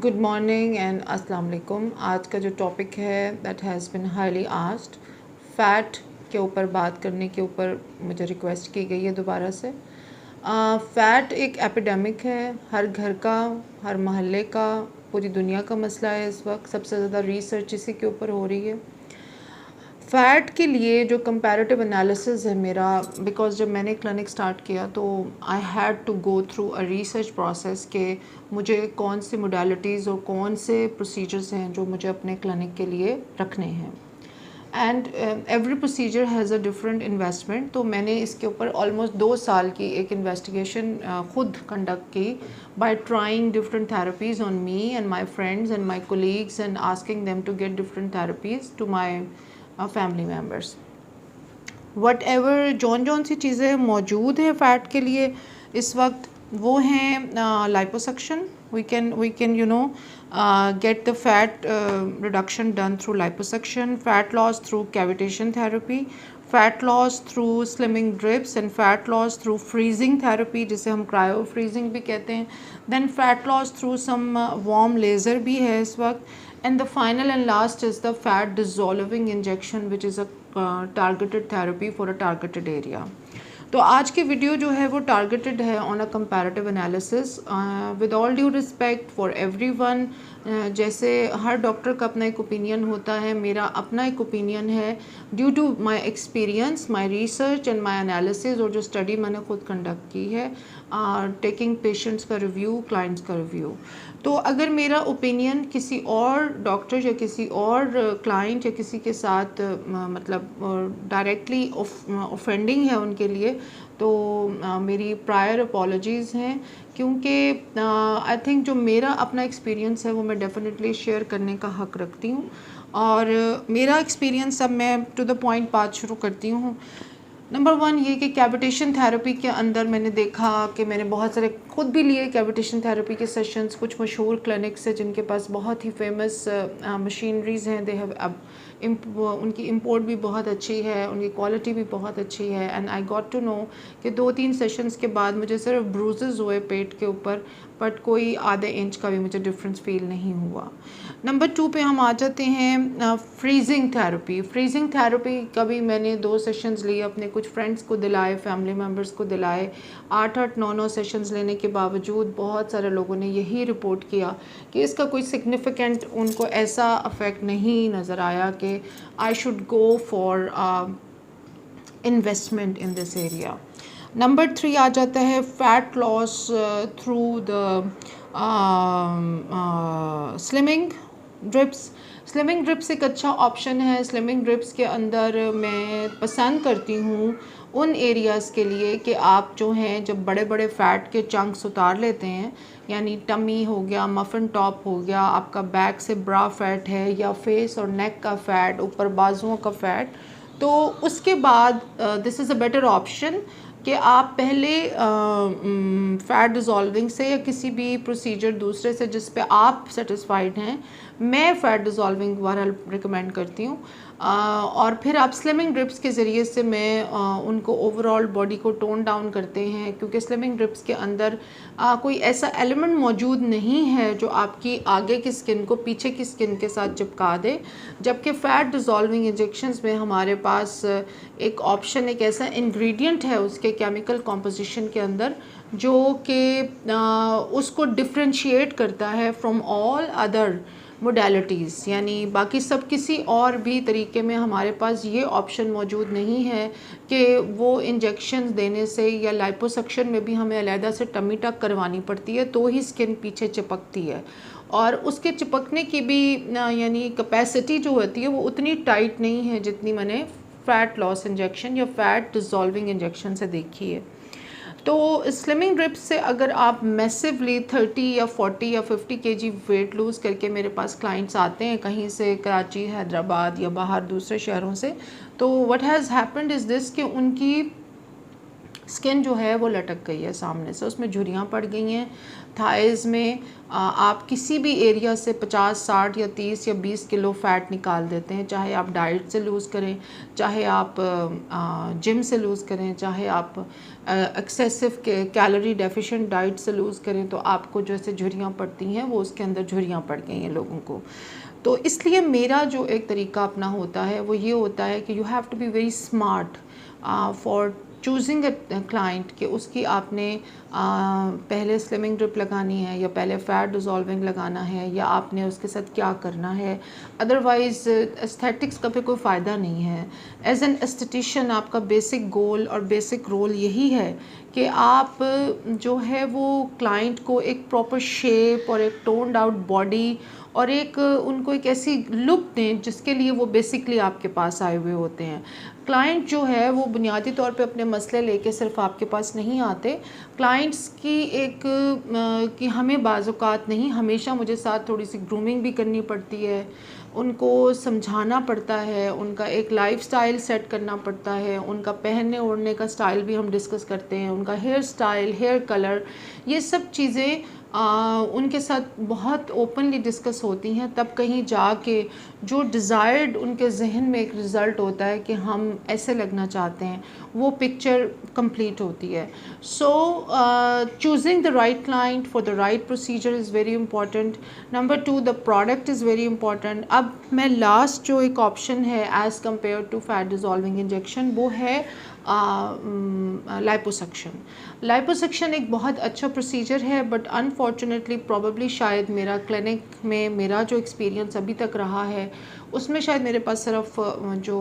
Good morning and अस्सलाम वालेकुम। आज का जो टॉपिक है that has been highly asked, fat के ऊपर बात करने के ऊपर मुझे रिक्वेस्ट की गई है दोबारा से। फ़ैट एक एपिडेमिक है, हर घर का, हर मोहल्ले का, पूरी दुनिया का मसला है। इस वक्त सबसे ज़्यादा रिसर्च इसी के ऊपर हो रही है। फ़ैट के लिए जो कंपैरेटिव एनालिसिस है मेरा, बिकॉज़ जब मैंने क्लिनिक स्टार्ट किया तो I had to go through a research process के मुझे कौन सी मोडालिटीज़ और कौन से प्रोसीजर्स हैं जो मुझे अपने क्लिनिक के लिए रखने हैं। And every procedure has a different investment. तो मैंने इसके ऊपर ऑलमोस्ट 2 साल की एक इन्वेस्टिगेशन ख़ुद कंडक्ट की by trying different therapies on me and my friends and my colleagues and asking them to get different therapies to my family members. Whatever जौन सी चीज़ें मौजूद हैं फ़ैट के लिए इस वक्त, वो हैं liposuction. we can get the fat reduction done through liposuction, fat loss through cavitation therapy, fat loss through slimming drips and fat loss through freezing therapy जिसे हम cryo freezing भी कहते हैं, then fat loss through some warm laser भी है इस वक्त, and the final and last is the fat dissolving injection which is a targeted therapy for a targeted area. तो आज की वीडियो जो है वो टारगेटेड है on a comparative analysis with all due respect for everyone. जैसे हर doctor का अपना एक ओपिनियन होता है, मेरा अपना एक ओपिनियन है due to my experience, my research and my analysis, और जो स्टडी मैंने खुद कंडक्ट की है, टेकिंग पेशेंट्स का रिव्यू, क्लाइंट्स का रिव्यू। तो अगर मेरा ओपिनियन किसी और डॉक्टर या किसी और क्लाइंट या किसी के साथ मतलब डायरेक्टली ऑफेंडिंग है उनके लिए, तो मेरी प्रायर अपॉलॉजीज़ हैं, क्योंकि आई थिंक जो मेरा अपना एक्सपीरियंस है वो मैं डेफिनेटली शेयर करने का हक़ रखती हूँ। और मेरा एक्सपीरियंस, अब मैं टू द पॉइंट बात शुरू करती हूँ। नंबर 1 ये कि कैविटेशन थेरेपी के अंदर मैंने देखा कि मैंने बहुत सारे खुद भी लिए कैविटेशन थेरेपी के सेशंस, कुछ मशहूर क्लिनिक्स है जिनके पास बहुत ही फेमस मशीनरीज़ हैं, दे हैव अब उनकी इंपोर्ट भी बहुत अच्छी है, उनकी क्वालिटी भी बहुत अच्छी है। And I got to know कि 2-3 सेशंस के बाद मुझे सिर्फ ब्रूजेस हुए पेट के ऊपर, बट कोई आधे इंच का भी मुझे डिफरेंस फील नहीं हुआ। नंबर 2 पे हम आ जाते हैं फ्रीजिंग थेरेपी। फ्रीजिंग थेरेपी का भी मैंने 2 सेशंस लिए, अपने कुछ फ्रेंड्स को दिलाए, फैमिली मेम्बर्स को दिलाए। 8-8, 9-9 सेशंस लेने के बावजूद बहुत सारे लोगों ने यही रिपोर्ट किया कि इसका कोई सिग्निफिकेंट उनको ऐसा अफेक्ट नहीं नज़र आया कि I should go for investment in this area. Number 3 आ जाता है fat loss through the slimming drips. Slimming drips एक अच्छा ऑप्शन है। स्लिमिंग ड्रिप्स के अंदर मैं पसंद करती हूँ उन एरियाज़ के लिए कि आप जो हैं जब बड़े बड़े फ़ैट के चंक्स उतार लेते हैं, यानी टमी हो गया, मफ़िन टॉप हो गया, आपका बैक से ब्रा फैट है, या फेस और नेक का फ़ैट, ऊपर बाजुओं का फ़ैट, तो उसके बाद this is a better option कि आप पहले फ़ैट डिज़ोल्विंग से या किसी भी प्रोसीजर दूसरे से जिस पे आप सेटिस्फाइड हैं, मैं फ़ैट डिज़ोल्विंग वाला रिकमेंड करती हूँ। और फिर आप स्लिमिंग ड्रिप्स के ज़रिए से मैं उनको ओवरऑल बॉडी को टोन डाउन करते हैं, क्योंकि स्लिमिंग ड्रिप्स के अंदर कोई ऐसा एलिमेंट मौजूद नहीं है जो आपकी आगे की स्किन को पीछे की स्किन के साथ चिपका दे। जबकि फ़ैट डिज़ोल्विंग इंजेक्शंस में हमारे पास एक ऑप्शन, एक ऐसा इंग्रेडिएंट है उसके केमिकल कॉम्पोजिशन के अंदर जो कि उसको डिफ्रेंशिएट करता है फ्रॉम ऑल अदर मोडेलिटीज़, यानी बाकी सब किसी और भी तरीके में हमारे पास ये ऑप्शन मौजूद नहीं है कि वो इंजेक्शन देने से, या लाइपोसक्शन में भी हमें अलहदा से टमी टक करवानी पड़ती है तो ही स्किन पीछे चिपकती है, और उसके चिपकने की भी यानी कैपेसिटी जो होती है वो उतनी टाइट नहीं है जितनी मैंने फ़ैट लॉस इंजेक्शन या फ़ैट डिज़ोल्विंग इंजेक्शन से देखी है। तो स्लिमिंग ड्रिप्स से अगर आप मैसिवली 30 या 40 या 50 केजी वेट लूज़ करके, मेरे पास क्लाइंट्स आते हैं कहीं से, कराची, हैदराबाद या बाहर दूसरे शहरों से, तो what has happened is this कि उनकी स्किन जो है वो लटक गई है सामने से, उसमें झुर्रियाँ पड़ गई हैं थाइज़ में। आप किसी भी एरिया से 50, 60 या 30 या 20 किलो फ़ैट निकाल देते हैं, चाहे आप डाइट से लूज़ करें, चाहे आप जिम से लूज़ करें, चाहे आप एक्सेसिव कैलोरी डेफिशिएंट डाइट से लूज़ करें, तो आपको जैसे झुर्रियाँ पड़ती हैं वो उसके अंदर झुर्रियाँ पड़ गई हैं लोगों को। तो इसलिए मेरा जो एक तरीका अपना होता है वो ये होता है कि you have to be very smart for choosing a client, कि उसकी आपने पहले स्लिमिंग ड्रिप लगानी है या पहले फ़ैट डिज़ोल्विंग लगाना है, या आपने उसके साथ क्या करना है। अदरवाइज़ एस्थेटिक्स का भी कोई फ़ायदा नहीं है। एज एन एस्थेटिशियन आपका बेसिक गोल और बेसिक रोल यही है कि आप जो है वो क्लाइंट को एक प्रॉपर शेप और एक टोन्ड आउट बॉडी और एक उनको एक ऐसी लुक दें जिसके लिए वो बेसिकली आपके पास आए हुए होते हैं। क्लाइंट जो है वो बुनियादी तौर पे अपने मसले लेके सिर्फ आपके पास नहीं आते। क्लाइंट्स की एक कि हमें बाज़-औक़ात नहीं, हमेशा मुझे साथ थोड़ी सी ग्रूमिंग भी करनी पड़ती है, उनको समझाना पड़ता है, उनका एक लाइफ़स्टाइल सेट करना पड़ता है, उनका पहनने ओढ़ने का स्टाइल भी हम डिस्कस करते हैं, उनका हेयर स्टाइल, हेयर कलर, ये सब चीज़ें उनके साथ बहुत ओपनली डिस्कस होती हैं। तब कहीं जाके जो डिज़ायर्ड उनके जहन में एक रिज़ल्ट होता है कि हम ऐसे लगना चाहते हैं, वो पिक्चर कंप्लीट होती है। So choosing the right client for the right procedure is very important. Number 2, the product is very important. अब मैं लास्ट जो एक ऑप्शन है as compare to fat dissolving injection, वो है लाइपोसक्शन। लाइपोसक्शन एक बहुत अच्छा प्रोसीजर है, बट अनफॉर्चुनेटली प्रॉबली शायद मेरा क्लिनिक में मेरा जो एक्सपीरियंस अभी तक रहा है उसमें शायद मेरे पास सिर्फ जो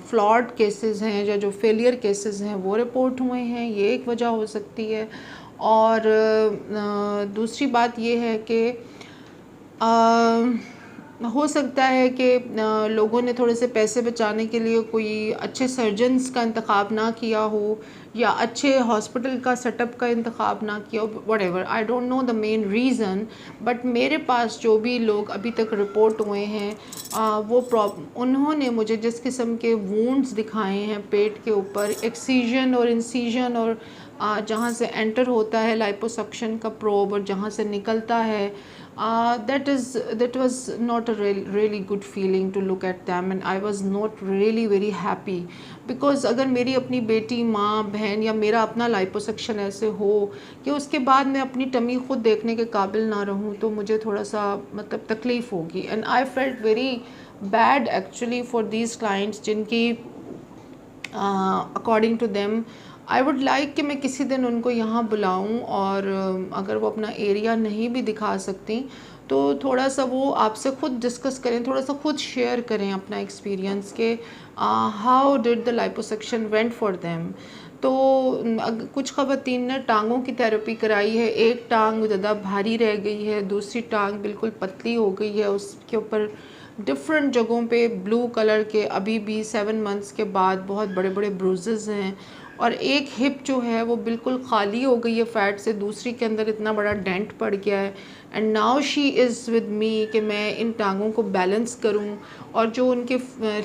फ्लॉड केसेस हैं या जो फेलियर केसेस हैं वो रिपोर्ट हुए हैं, ये एक वजह हो सकती है। और दूसरी बात ये है कि हो सकता है कि लोगों ने थोड़े से पैसे बचाने के लिए कोई अच्छे सर्जन्स का इंतखाब ना किया हो, या अच्छे हॉस्पिटल का सेटअप का इंतखाब ना किया हो, whatever, I don't know the main reason. But मेरे पास जो भी लोग अभी तक रिपोर्ट हुए हैं उन्होंने मुझे जिस किस्म के वूंड्स दिखाए हैं पेट के ऊपर, एक्सीजन और इंसीजन, और जहाँ से एंटर होता है लाइपोसक्शन का प्रोब और जहाँ से निकलता है, that was not a really good feeling to look at them, and I was not really very happy because अगर मेरी अपनी बेटी, माँ, बहन या मेरा अपना लाइपोसक्शन ऐसे हो कि उसके बाद मैं अपनी टमी खुद देखने के काबिल ना रहूँ, तो मुझे थोड़ा सा मतलब तकलीफ़ होगी। And I felt very bad actually for these clients जिनकी according to them I would like कि मैं किसी दिन उनको यहाँ बुलाऊँ, और अगर वो अपना एरिया नहीं भी दिखा सकती तो थोड़ा सा वो आपसे ख़ुद डिस्कस करें, थोड़ा सा ख़ुद शेयर करें अपना एक्सपीरियंस के how did the liposuction went for them. तो कुछ ख़वातीन ने टांगों की थेरेपी कराई है, एक टांग ज़्यादा भारी रह गई है, दूसरी टांग बिल्कुल पतली हो गई है, उसके ऊपर डिफरेंट जगहों पे ब्लू कलर के अभी भी 7 मंथ्स के बाद बहुत बड़े बड़े ब्रूजेस हैं, और एक हिप जो है वो बिल्कुल खाली हो गई है फ़ैट से, दूसरी के अंदर इतना बड़ा डेंट पड़ गया है। And now she is with me कि मैं इन टांगों को बैलेंस करूं और जो उनके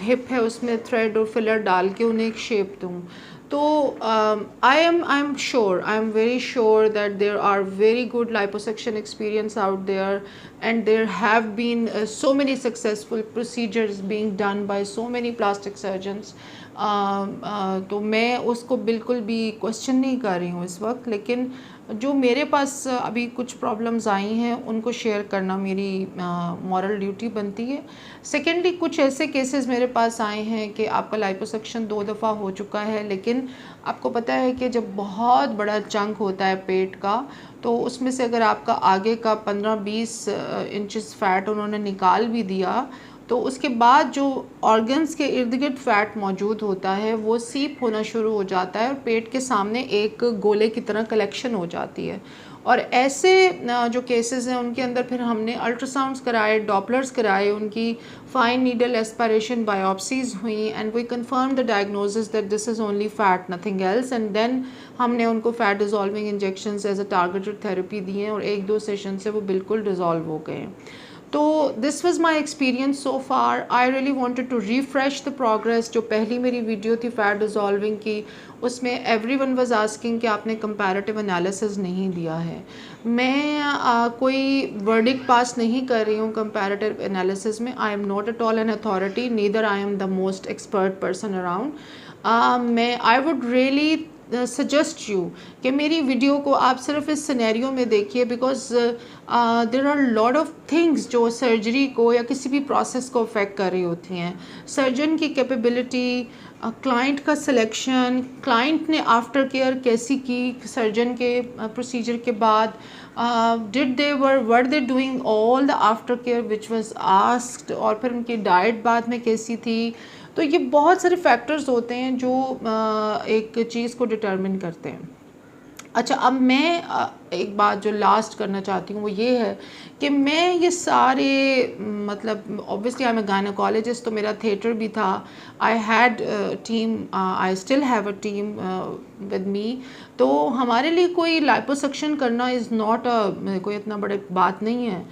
हिप है उसमें थ्रेड और फिलर डाल के उन्हें एक शेप दूं। तो I am sure, I am very sure that there are very good liposuction experience out there, and there have been so many successful procedures being done by so many plastic surgeons. तो मैं उसको बिल्कुल भी question नहीं कर रही हूँ इस वक्त, लेकिन जो मेरे पास अभी कुछ प्रॉब्लम्स आई हैं उनको शेयर करना मेरी मॉरल ड्यूटी बनती है। सेकेंडली, कुछ ऐसे केसेस मेरे पास आए हैं कि आपका लाइपोसक्शन 2 दफ़ा हो चुका है, लेकिन आपको पता है कि जब बहुत बड़ा चंक होता है पेट का, तो उसमें से अगर आपका आगे का 15-20 इंचेस फ़ैट उन्होंने निकाल भी दिया, तो उसके बाद जो ऑर्गन्स के इर्द गिर्द फ़ैट मौजूद होता है वो सीप होना शुरू हो जाता है और पेट के सामने एक गोले की तरह कलेक्शन हो जाती है। और ऐसे जो केसेस हैं उनके अंदर फिर हमने अल्ट्रासाउंड्स कराए, डॉपलर्स कराए, उनकी फाइन नीडल एस्पायरेशन बायोप्सीज हुई, and we confirm the diagnosis that this is only fat, nothing else. And then हमने उनको fat dissolving injections as a targeted therapy दी हैं और 1-2 सेशन से वो बिल्कुल डिज़ोल्व हो गए हैं। तो this was my experience so far. I really wanted to refresh the progress. जो पहली मेरी वीडियो थी फैट डिज़ोल्विंग की, उसमें एवरीवन वाज आस्किंग कि आपने कंपैरेटिव एनालिसिस नहीं दिया है. मैं कोई वर्डिक्ट पास नहीं कर रही हूँ कंपैरेटिव एनालिसिस में. I am not at all an authority, neither I am the most expert person around. मैं I would really suggest you कि मेरी वीडियो को आप सिर्फ इस सिनेरियो में देखिए, because there are lot of things जो सर्जरी को या किसी भी प्रोसेस को अफेक्ट कर रही होती हैं. सर्जन की कैपेबिलिटी, क्लाइंट का सिलेक्शन, क्लाइंट ने आफ्टर केयर कैसी की सर्जन के प्रोसीजर के बाद, did they were they doing all the after care which was asked, और फिर उनकी डाइट बाद में कैसी थी. तो ये बहुत सारे फैक्टर्स होते हैं जो एक चीज़ को डिटरमिन करते हैं. अच्छा, अब मैं एक बात जो लास्ट करना चाहती हूँ वो ये है कि मैं ये सारे मतलब obviously I am a gynaecologist, तो मेरा थिएटर भी था. I had team, I still have a team with me. तो हमारे लिए कोई लाइपोसक्शन करना इज़ नॉट कोई इतना बड़ी बात नहीं है.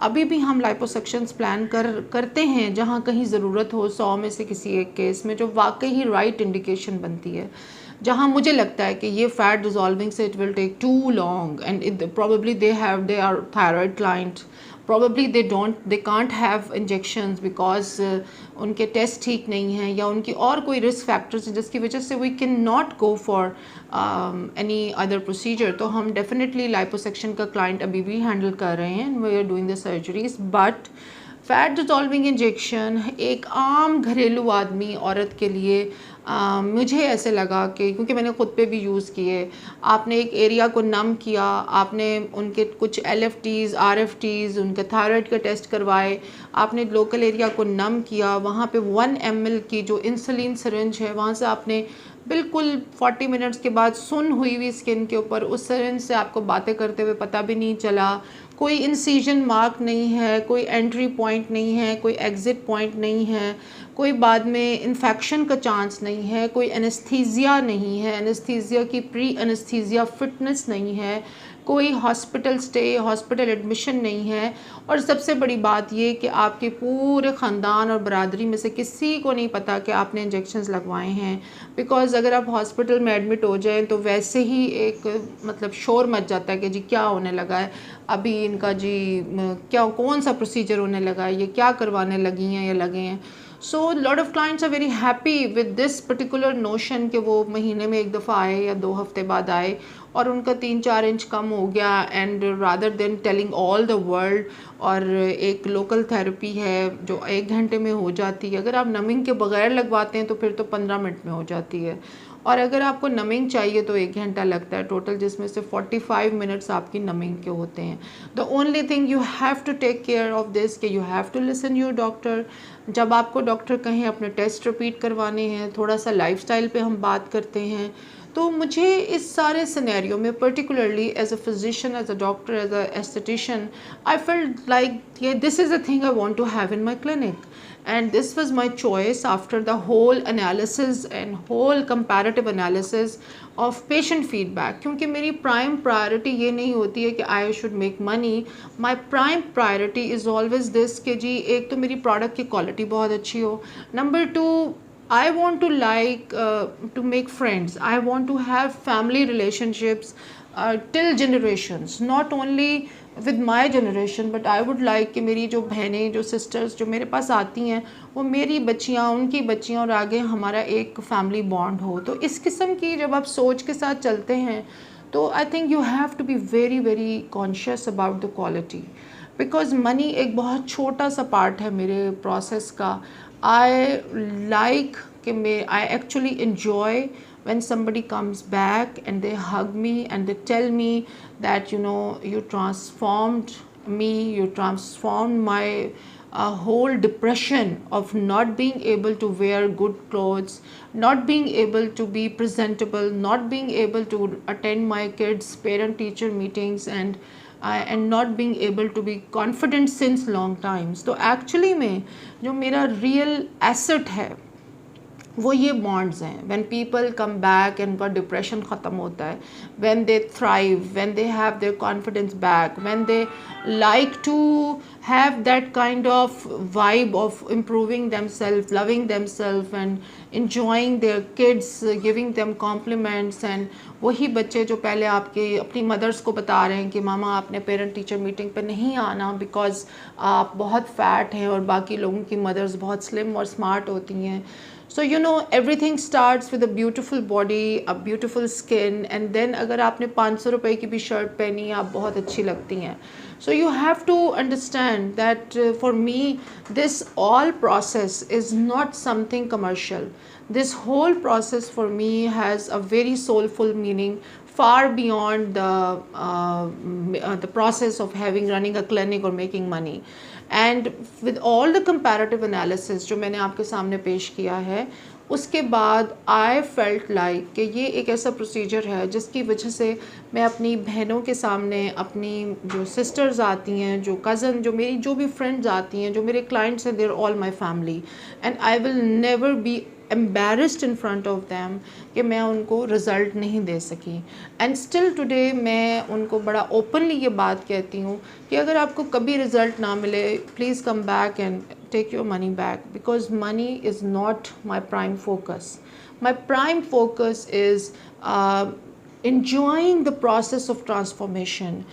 अभी भी हम लाइपोसक्शंस प्लान करते हैं जहाँ कहीं ज़रूरत हो, 100 में से किसी एक केस में जो वाकई ही राइट इंडिकेशन बनती है, जहाँ मुझे लगता है कि ये फैट डिज़ोल्विंग से it will take too long and probably they are thyroid client, probably they can't have injections because उनके टेस्ट ठीक नहीं हैं या उनकी और कोई रिस्क फैक्टर्स हैं जिसकी वजह से we can not go for any other procedure. तो हम डेफिनेटली लाइपोसक्शन का क्लाइंट अभी भी हैंडल कर रहे हैं, we are doing the surgeries. But fat dissolving injection एक आम घरेलू आदमी औरत के लिए मुझे ऐसे लगा कि, क्योंकि मैंने ख़ुद पे भी यूज़ किए, आपने एक एरिया को नम किया, आपने उनके कुछ LFTs RFTs उनके थायराइड के टेस्ट करवाए, आपने लोकल एरिया को नम किया, वहाँ पे 1 ml की जो इंसुलिन सिरिंज है वहाँ से आपने बिल्कुल 40 मिनट्स के बाद सुन हुई स्किन के ऊपर उस सिरिंज से आपको बातें करते हुए पता भी नहीं चला. कोई इंसिजन मार्क नहीं है, कोई एंट्री पॉइंट नहीं है, कोई एग्ज़िट पॉइंट नहीं है, कोई बाद में इन्फेक्शन का चांस नहीं है, कोई एनेस्थीसिया नहीं है, एनेस्थीसिया की प्री एनेस्थीसिया फिटनेस नहीं है, कोई हॉस्पिटल स्टे, हॉस्पिटल एडमिशन नहीं है. और सबसे बड़ी बात ये कि आपके पूरे ख़ानदान और बरादरी में से किसी को नहीं पता कि आपने इंजेक्शंस लगवाए हैं. बिकॉज़ अगर आप हॉस्पिटल में एडमिट हो जाएं तो वैसे ही एक मतलब शोर मच जाता है कि जी क्या होने लगा है, अभी इनका जी क्या कौन सा प्रोसीजर होने लगा है, ये क्या करवाने लगी हैं या लगे हैं. So lot of clients are very happy with this particular notion कि वो महीने में एक दफ़ा आए या 2 हफ्ते बाद आए और उनका 3-4 इंच कम हो गया, and rather than telling all the world. और एक लोकल थेरेपी है जो 1 घंटे में हो जाती है. अगर आप नमिंग के बगैर लगवाते हैं तो फिर तो 15 मिनट में हो जाती है, और अगर आपको नमिंग चाहिए तो 1 घंटा लगता है टोटल, जिसमें से 45 मिनट्स आपकी नमिंग के होते हैं. The only thing you have to take care of this कि you have to listen your doctor. जब आपको डॉक्टर कहें अपने टेस्ट रिपीट करवाने हैं, थोड़ा सा लाइफस्टाइल पे हम बात करते हैं. तो मुझे इस सारे सिनेरियो में particularly as a physician, as a doctor, as a aesthetician, I felt like this is a thing I want to have in my clinic. And this was my choice after the whole analysis and whole comparative analysis of patient feedback. क्योंकि मेरी prime priority ये नहीं होती है कि I should make money. My prime priority is always this कि जी एक तो मेरी product की quality बहुत अच्छी हो. Number 2, I want to to make friends. I want to have family relationships till generations, not only with my generation, but I would like कि मेरी जो बहनें, जो sisters जो मेरे पास आती हैं, वो मेरी बच्चियाँ, उनकी बच्चियाँ, और आगे हमारा एक family bond हो. तो इस किस्म की जब आप सोच के साथ चलते हैं तो I think you have to be very very conscious about the quality, because money एक बहुत छोटा सा part है मेरे process का. I like I actually enjoy when somebody comes back and they hug me and they tell me that you transformed me, you transformed my whole depression of not being able to wear good clothes, not being able to be presentable, not being able to attend my kids' parent-teacher meetings, and not being able to be confident since long times. तो actually में जो मेरा real asset है वो ये bonds हैं. When people come back and उनका depression ख़त्म होता है, when they thrive, when they have their confidence back, when they like to have that kind of vibe of improving themselves, loving themselves and enjoying their kids, giving them compliments. and वही बच्चे जो पहले आपके अपनी mother's को बता रहे हैं कि मामा आपने पेरेंट टीचर मीटिंग पे नहीं आना बिकॉज़ आप बहुत फैट हैं और बाकी लोगों की मदर्स बहुत स्लिम और स्मार्ट होती हैं. So you know everything starts with a beautiful body, a beautiful skin, and then अगर आपने 500 रुपए की भी शर्ट पहनी आप बहुत अच्छी लगती हैं. So you have to understand that for me this all process is not something commercial. This whole process for me has a very soulful meaning, far beyond the process of running a clinic or making money. And with all the comparative analysis जो मैंने आपके सामने पेश किया है, उसके बाद आई felt like कि ये एक ऐसा प्रोसीजर है जिसकी वजह से मैं अपनी बहनों के सामने, अपनी जो सिस्टर्स आती हैं, जो कज़न, जो मेरी जो भी फ्रेंड्स आती हैं, जो मेरे क्लाइंट्स हैं, they're all my family, and I will never be embarrassed in front of them कि मैं उनको रिज़ल्ट नहीं दे सकी. एंड स्टिल टुडे मैं उनको बड़ा ओपनली ये बात कहती हूँ कि अगर आपको कभी रिज़ल्ट ना मिले, please come back and take your money back, because money is not my prime focus. My prime focus is enjoying the process of transformation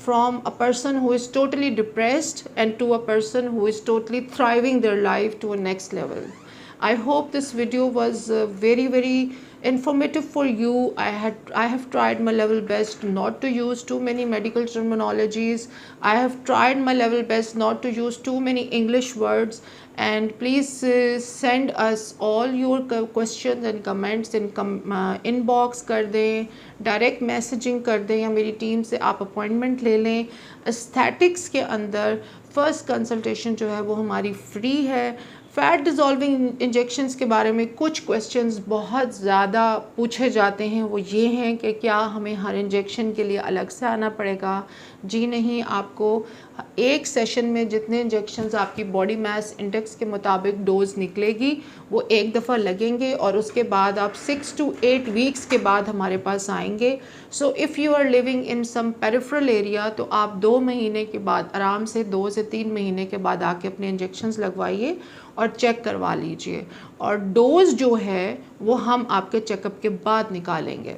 from a person who is totally depressed and to a person who is totally thriving their life to a next level. I hope this video was very informative for you. I have tried my level best not to use too many medical terminologies. I have tried my level best not to use too many English words. And please send us all your questions and comments in inbox कर दें, direct messaging कर दें, या मेरी team से आप appointment ले लें. एस्थेटिक्स के अंदर फर्स्ट कंसल्टेशन जो है वो हमारी फ्री है. फैट डिज़ोल्विंग इंजेक्शंस के बारे में कुछ क्वेश्चंस बहुत ज़्यादा पूछे जाते हैं. वो ये हैं कि क्या हमें हर इंजेक्शन के लिए अलग से आना पड़ेगा? जी नहीं, आपको एक सेशन में जितने इंजेक्शंस आपकी बॉडी मास इंडेक्स के मुताबिक डोज निकलेगी वो एक दफ़ा लगेंगे और उसके बाद आप 6 to 8 वीक्स के बाद हमारे पास आएंगे. So if you are living in some peripheral area तो आप 2 महीने के बाद आराम से 2 से 3 महीने के बाद आके अपने इंजेक्शंस लगवाइए और चेक करवा लीजिए. और डोज जो है वो हम आपके चेकअप के बाद निकालेंगे.